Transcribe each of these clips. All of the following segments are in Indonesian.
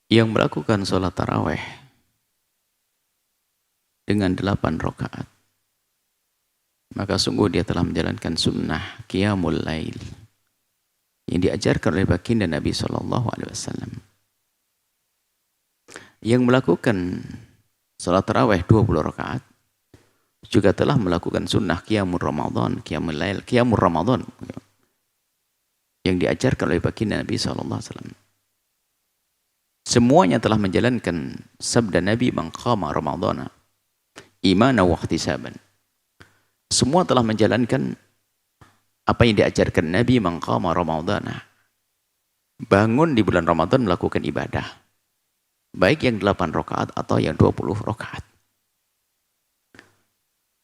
yang melakukan sholat taraweh dengan 8 rakaat, maka sungguh dia telah menjalankan sunnah qiyamul lail yang diajarkan oleh baginda Nabi SAW. Yang melakukan sholat taraweh 20 rakaat juga telah melakukan sunnah qiyamul Ramadan, qiyamul lail, qiyamul Ramadan yang diajarkan oleh baginda Nabi SAW. Semuanya telah menjalankan sabda Nabi, man qama Ramadana imanan wa ihtisaban. Semua telah menjalankan apa yang diajarkan Nabi, man qama Ramadana. Bangun di bulan Ramadan melakukan ibadah. Baik yang 8 rakaat atau yang 20 rakaat.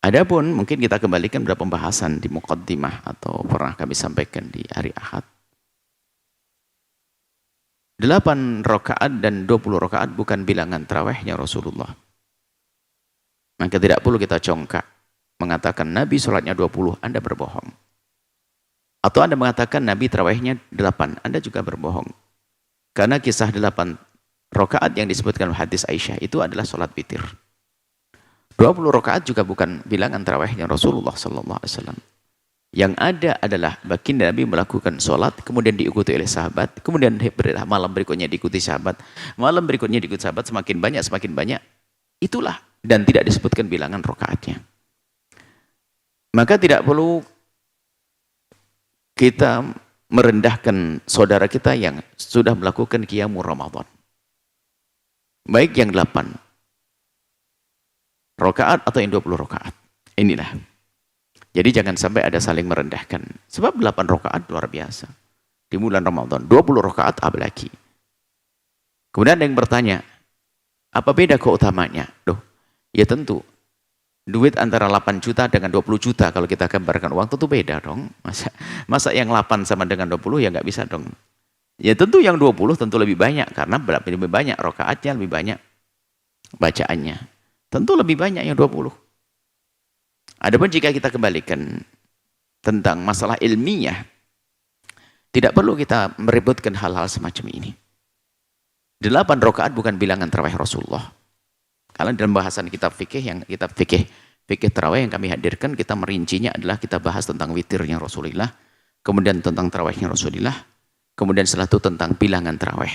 Adapun mungkin kita kembalikan pada pembahasan di muqaddimah atau pernah kami sampaikan di hari Ahad. 8 rakaat dan 20 rakaat bukan bilangan tarawihnya Rasulullah. Maka tidak perlu kita congkak mengatakan Nabi sholatnya 20, Anda berbohong. Atau Anda mengatakan Nabi tarawihnya 8, Anda juga berbohong. Karena kisah 8 rakaat yang disebutkan hadis Aisyah itu adalah sholat witir. 20 rakaat juga bukan bilangan tarawihnya Rasulullah SAW. Yang ada adalah baginda Nabi melakukan sholat, kemudian diikuti oleh sahabat, kemudian malam berikutnya diikuti sahabat, malam berikutnya diikuti sahabat, semakin banyak, itulah, dan tidak disebutkan bilangan rakaatnya. Maka tidak perlu kita merendahkan saudara kita yang sudah melakukan qiyamul Ramadan. Baik yang 8 rakaat atau yang 20 rakaat. Inilah. Jadi jangan sampai ada saling merendahkan. Sebab 8 rakaat luar biasa. Di bulan Ramadan. 20 rakaat apalagi. Kemudian ada yang bertanya, apa beda keutamanya? Loh, ya tentu. Duit antara 8 juta dengan 20 juta kalau kita gambarkan uang tentu beda dong. Masa yang 8 sama dengan 20 ya nggak bisa dong. Ya tentu yang 20 tentu lebih banyak. Karena lebih banyak rakaatnya, lebih banyak bacaannya. Tentu lebih banyak yang 20. Adapun jika kita kembalikan tentang masalah ilmiah, tidak perlu kita meributkan hal-hal semacam ini. 8 rakaat bukan bilangan tarawih Rasulullah. Karena dalam bahasan kitab fikih fikih tarawih yang kami hadirkan, kita merincinya adalah kita bahas tentang witirnya Rasulullah, kemudian tentang tarawihnya Rasulullah, kemudian setelah itu tentang bilangan tarawih.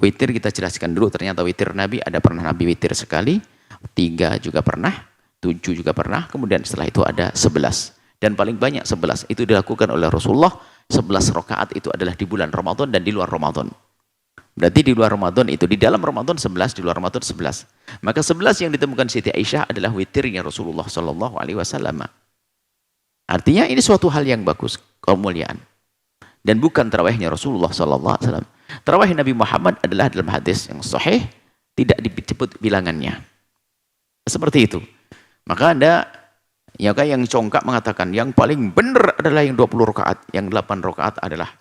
Witir kita jelaskan dulu, ternyata witir Nabi ada pernah Nabi witir sekali, 3 juga pernah, 7 juga pernah, kemudian setelah itu ada 11. Dan paling banyak 11. Itu dilakukan oleh Rasulullah, 11 rakaat itu adalah di bulan Ramadan dan di luar Ramadan. Berarti di luar Ramadan itu, di dalam Ramadan 11, di luar Ramadan 11. Maka 11 yang ditemukan Siti Aisyah adalah witirnya Rasulullah SAW. Artinya ini suatu hal yang bagus, kemuliaan. Dan bukan tarawihnya Rasulullah SAW. Tarawih Nabi Muhammad adalah dalam hadis yang sahih, tidak disebut bilangannya. Seperti itu. Maka Anda yang congkak mengatakan yang paling benar adalah yang 20 rakaat, yang 8 rakaat adalah,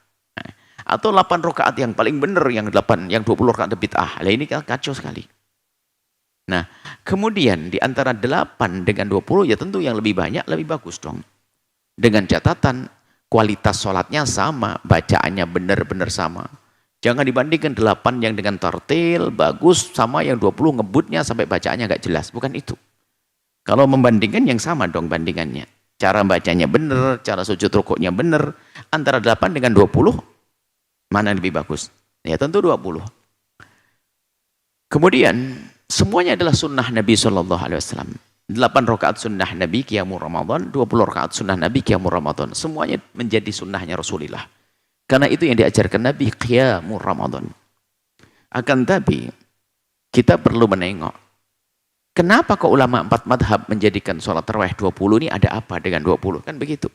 atau 8 rakaat yang paling benar, yang 20 rakaat bid'ah. Nah, ini kacau sekali. Nah, kemudian di antara 8 dengan 20 ya tentu yang lebih banyak lebih bagus dong. Dengan catatan kualitas sholatnya sama, bacaannya benar-benar sama. Jangan dibandingkan 8 yang dengan tartil bagus sama yang 20 ngebutnya sampai bacaannya nggak jelas. Bukan itu. Kalau membandingkan yang sama dong bandingannya. Cara bacanya benar, cara sujud rukuknya benar. Antara 8 dengan 20, mana lebih bagus? Ya tentu 20. Kemudian, semuanya adalah sunnah Nabi SAW. 8 rakaat sunnah Nabi qiyamul Ramadan, 20 rakaat sunnah Nabi qiyamul Ramadan. Semuanya menjadi sunnahnya Rasulullah. Karena itu yang diajarkan Nabi qiyamul Ramadan. Akan tapi, kita perlu menengok. Kenapa kok ulama 4 madhab menjadikan sholat tarawih 20 ini ada apa dengan 20? Kan begitu.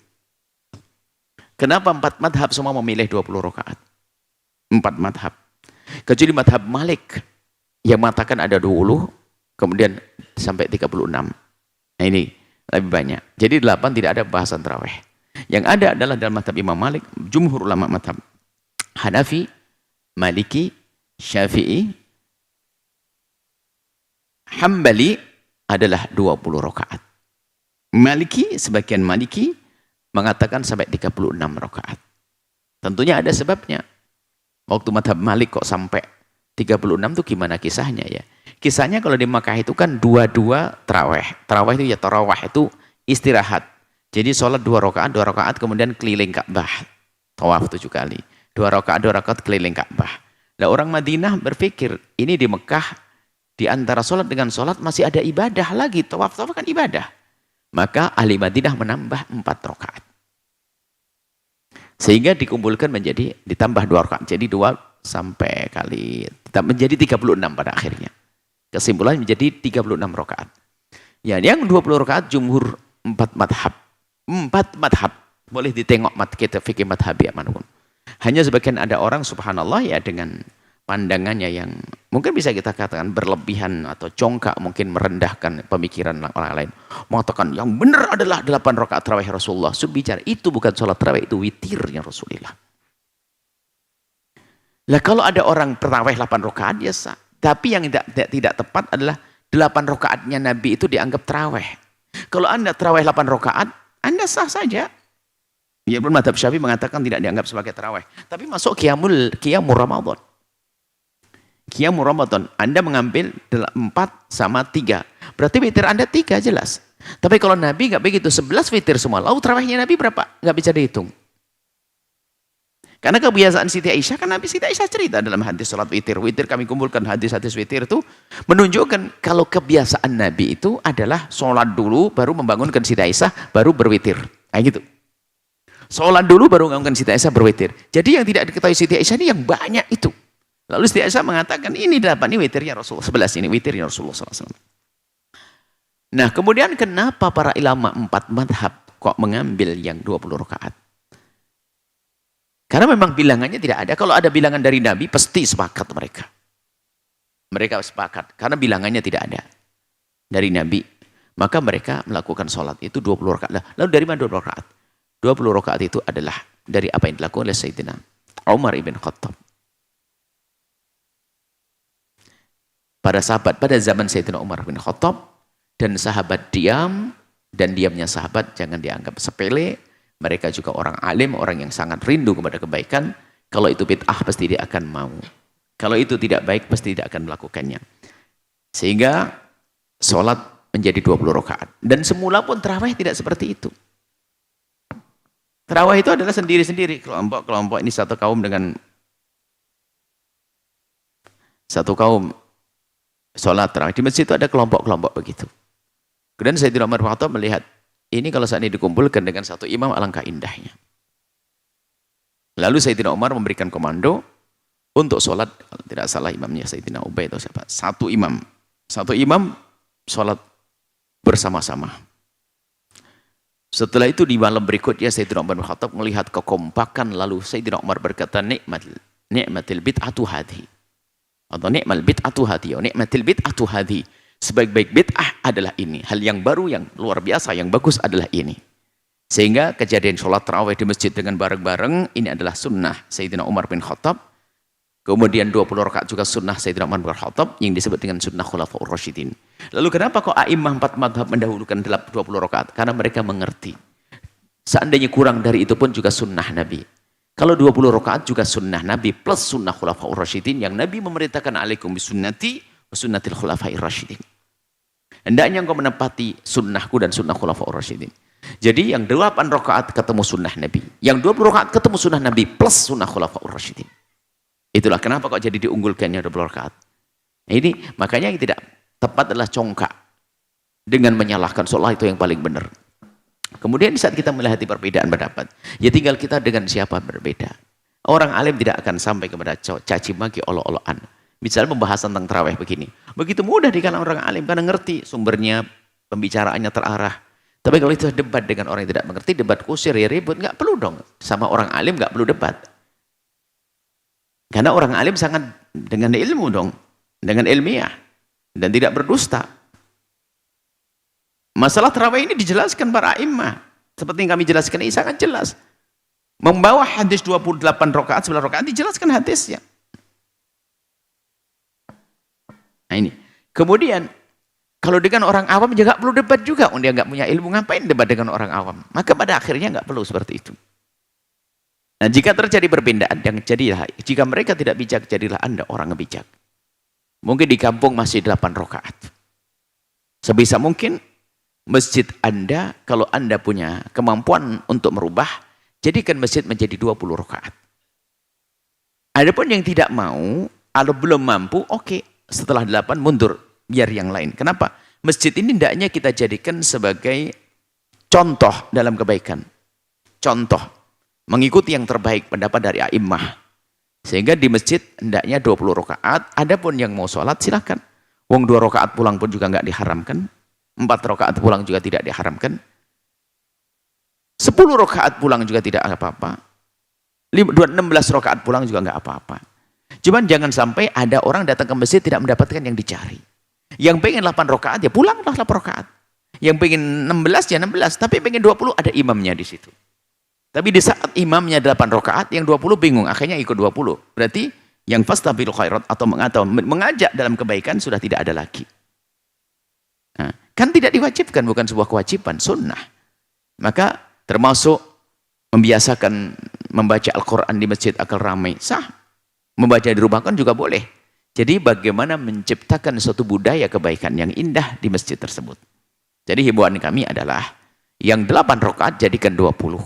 Kenapa 4 madhab semua memilih 20 rakaat? 4 madhab. Kecuali madhab Malik yang mengatakan ada 20, kemudian sampai 36. Nah ini lebih banyak. Jadi 8 tidak ada bahasan tarawih. Yang ada adalah dalam madhab Imam Malik, jumhur ulama madhab Hanafi, Maliki, Syafi'i, Hambali adalah 20 rakaat. Maliki, sebagian Maliki mengatakan sampai 36 rakaat. Tentunya ada sebabnya. Waktu madhab Malik kok sampai 36 itu gimana kisahnya ya? Kisahnya kalau di Makkah itu kan 22 taraweh. Taraweh itu ya tarawih itu istirahat. Jadi sholat 2 rakaat kemudian keliling Ka'bah. Tawaf 7 kali. 2 rakaat keliling Ka'bah. Nah orang Madinah berpikir, ini di Mekah, di antara sholat dengan sholat masih ada ibadah lagi. Tawaf kan ibadah. Maka ahli Madinah menambah 4 rakaat. Sehingga dikumpulkan menjadi, ditambah 2 rakaat. Jadi 2 sampai kali, menjadi 36 pada akhirnya. Kesimpulan menjadi 36 rakaat. Ya, yang 20 rakaat jumhur 4 madhab. 4 madhab. Boleh ditengok kita fikih madhab ya manapun. Hanya sebagian ada orang subhanallah ya dengan pandangannya yang mungkin bisa kita katakan berlebihan atau congkak, mungkin merendahkan pemikiran orang lain. Mengatakan yang benar adalah 8 rakaat tarawih Rasulullah. Subbicara itu bukan sholat tarawih, itu witirnya Rasulullah. Lah kalau ada orang tarawih 8 rakaat ya sah. Tapi yang tidak tepat adalah 8 rakaatnya Nabi itu dianggap tarawih. Kalau Anda tarawih 8 rakaat, Anda sah saja. Ya pun madhab Syafi'i mengatakan tidak dianggap sebagai tarawih. Tapi masuk qiyamul Ramadan. Qiyamul Ramadan, Anda mengambil 4 sama 3. Berarti witir Anda 3 jelas. Tapi kalau Nabi nggak begitu, 11 witir semua. Lalu tarawihnya Nabi berapa? Nggak bisa dihitung. Karena kebiasaan Siti Aisyah, kan Nabi Siti Aisyah cerita dalam hadis sholat witir. Witir kami kumpulkan hadis-hadis witir itu menunjukkan kalau kebiasaan Nabi itu adalah sholat dulu, baru membangunkan Siti Aisyah, baru berwitir. Kayak gitu. Sholat dulu, baru membangunkan Siti Aisyah, berwitir. Jadi yang tidak diketahui Siti Aisyah ini yang banyak itu. Lalu Siti Aisyah mengatakan, ini 8, ini witirnya Rasulullah. 11 ini witirnya Rasulullah SAW. Nah kemudian kenapa para ulama 4 madhab kok mengambil yang 20 rakaat? Karena memang bilangannya tidak ada. Kalau ada bilangan dari Nabi, pasti sepakat mereka. Mereka sepakat. Karena bilangannya tidak ada dari Nabi. Maka mereka melakukan sholat itu 20 rakaat. Lalu dari mana 20 rakaat? 20 rakaat itu adalah dari apa yang dilakukan oleh Sayyidina Umar ibn Khattab. Para sahabat, pada zaman Sayyidina Umar ibn Khattab, dan sahabat diam, dan diamnya sahabat jangan dianggap sepele. Mereka juga orang alim, orang yang sangat rindu kepada kebaikan. Kalau itu bid'ah pasti dia akan mau. Kalau itu tidak baik pasti tidak akan melakukannya. Sehingga sholat menjadi 20 rakaat. Dan semula pun tarawih tidak seperti itu. Tarawih itu adalah sendiri-sendiri. Kelompok-kelompok ini satu kaum dengan satu kaum sholat tarawih. Di masjid itu ada kelompok-kelompok begitu. Kemudian Sayyidina Umar bin Khattab melihat, ini kalau saat ini dikumpulkan dengan satu imam, alangkah indahnya. Lalu Sayyidina Umar memberikan komando untuk sholat, kalau tidak salah imamnya Sayyidina Ubay atau siapa, satu imam sholat bersama-sama. Setelah itu di malam berikutnya Sayyidina Umar bin Khattab melihat kekompakan, lalu Sayyidina Umar berkata, ni'matil bid'atu hadhi, atau ni'mal bid'atu hadhi, atau ni'matil bid'atu hadhi. Sebaik-baik bid'ah adalah ini. Hal yang baru, yang luar biasa, yang bagus adalah ini. Sehingga kejadian sholat tarawih di masjid dengan bareng-bareng, ini adalah sunnah Sayyidina Umar bin Khattab. Kemudian 20 rakaat juga sunnah Sayyidina Umar bin Khattab, yang disebut dengan sunnah Khulafaur Rasyidin. Lalu kenapa kok a'imah 4 madhab mendahulukan 20 rakaat? Karena mereka mengerti. Seandainya kurang dari itu pun juga sunnah Nabi. Kalau 20 rakaat juga sunnah Nabi plus sunnah Khulafaur Rasyidin, yang Nabi memerintahkan alaikum bisunnati wa sunnatil khulafair rasyidin. Hendaknya engkau menepati sunnahku dan sunnah khulafaur rasyidin. Jadi yang 8 rakaat ketemu sunnah Nabi, yang 20 rakaat ketemu sunnah Nabi plus sunnah khulafaur rasyidin. Itulah kenapa kok jadi diunggulkannya 20 rakaat. Ini makanya yang tidak tepat adalah congkak dengan menyalahkan seolah itu yang paling benar. Kemudian saat kita melihat perbedaan pendapat, ya tinggal kita dengan siapa berbeda. Orang alim tidak akan sampai kepada caci maki, olo-oloan. Misalnya pembahasan tentang tarawih begini. Begitu mudah di kalangan orang alim karena ngerti sumbernya, pembicaraannya terarah. Tapi kalau itu debat dengan orang yang tidak mengerti, debat kusir ya ribut, nggak perlu dong. Sama orang alim nggak perlu debat. Karena orang alim sangat dengan ilmu dong, dengan ilmiah dan tidak berdusta. Masalah tarawih ini dijelaskan para imam. Seperti yang kami jelaskan ini sangat jelas. Membawa hadis 28 rakaat, 9 rakaat dijelaskan hadisnya. Nah ini. Kemudian, kalau dengan orang awam juga perlu debat juga. Dia nggak punya ilmu, ngapain debat dengan orang awam? Maka pada akhirnya nggak perlu seperti itu. Nah jika terjadi perbedaan, jika mereka tidak bijak, jadilah Anda orang yang bijak. Mungkin di kampung masih 8 rakaat. Sebisa mungkin masjid Anda, kalau Anda punya kemampuan untuk merubah, jadikan masjid menjadi 20 rakaat. Adapun yang tidak mau, kalau belum mampu, oke, setelah 8 mundur, biar yang lain. Kenapa? Masjid ini hendaknya kita jadikan sebagai contoh dalam kebaikan. Contoh, mengikuti yang terbaik pendapat dari a'immah. Sehingga di masjid hendaknya 20 rakaat, adapun yang mau sholat silakan. Wong 2 rakaat pulang pun juga nggak diharamkan. 4 rakaat pulang juga tidak diharamkan. 10 rakaat pulang juga tidak apa-apa. 16 rakaat pulang juga nggak apa-apa. Cuman jangan sampai ada orang datang ke masjid tidak mendapatkan yang dicari. Yang pengen 8 rakaat ya pulanglah 8 rakaat. Yang pengen 16 ya 16, tapi pengen 20 ada imamnya di situ. Tapi di saat imamnya 8 rakaat, yang 20 bingung, akhirnya ikut 20. Berarti yang fastabiqul khairat atau mengajak dalam kebaikan sudah tidak ada lagi. Nah, kan tidak diwajibkan, bukan sebuah kewajiban, sunnah. Maka termasuk membiasakan membaca Al-Quran di masjid agar ramai, sah. Membaca di rumah kan juga boleh. Jadi bagaimana menciptakan suatu budaya kebaikan yang indah di masjid tersebut. Jadi himbauan kami adalah yang 8 rakaat jadikan 20.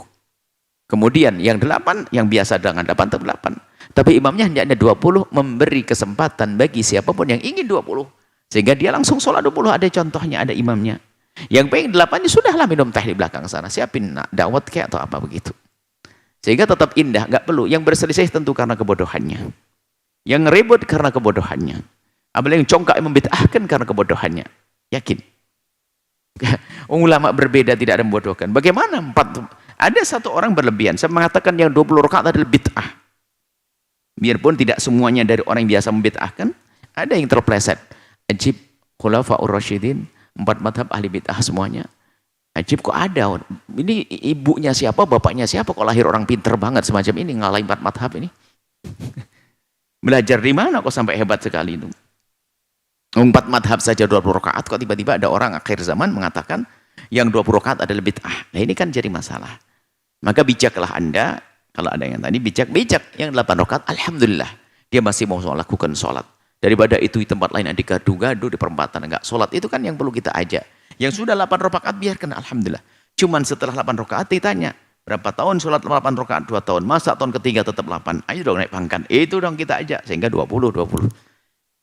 Kemudian yang 8, yang biasa dengan 8 tetap 8. Tapi imamnya hanya 20, memberi kesempatan bagi siapapun yang ingin 20. Sehingga dia langsung sholat 20, ada contohnya, ada imamnya. Yang pengen 8, sudahlah minum teh di belakang sana. Siapin dawet kayak atau apa begitu. Sehingga tetap indah, nggak perlu. Yang berselisih tentu karena kebodohannya. Yang ribut karena kebodohannya. Apalagi yang congkak membid'ahkan karena kebodohannya. Yakin. Ulama berbeda tidak ada membodohkan. Bagaimana 4? Ada satu orang berlebihan. Saya mengatakan yang 20 rakaat adalah bid'ah. Biarpun tidak semuanya dari orang yang biasa membid'ahkan, ada yang terpleset. Ajib khulafaur rasyidin, 4 madhab ahli bid'ah semuanya. Ajib kok ada. Ini ibunya siapa, bapaknya siapa, kok lahir orang pinter banget semacam ini, ngalahin 4 madhab ini. Belajar di mana kok sampai hebat sekali itu? 4 madhab saja 20 rakaat, kok tiba-tiba ada orang akhir zaman mengatakan yang 20 rakaat adalah bid'ah. Nah ini kan jadi masalah. Maka bijaklah Anda, kalau ada yang tadi bijak yang 8 rakaat, alhamdulillah dia masih mau lakukan sholat. Daripada itu di tempat lain ada gaduh-gaduh di perempatan enggak sholat, itu kan yang perlu kita ajak. Yang sudah 8 rakaat biarkan, alhamdulillah. Cuman setelah 8 rakaat ditanya, berapa tahun sholat 8 rakaat? 2 tahun. Masa tahun ketiga tetap 8? Ayo dong naik pangkat. Itu dong kita ajak sehingga 20.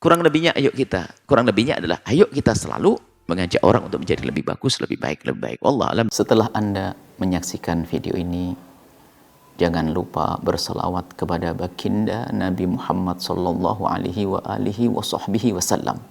Kurang lebihnya ayo kita. Kurang lebihnya adalah ayo kita selalu mengajak orang untuk menjadi lebih bagus, lebih baik. Wallah alam. Setelah Anda menyaksikan video ini, jangan lupa berselawat kepada baginda Nabi Muhammad sallallahu alaihi wa alihi wa sahbihi wasallam.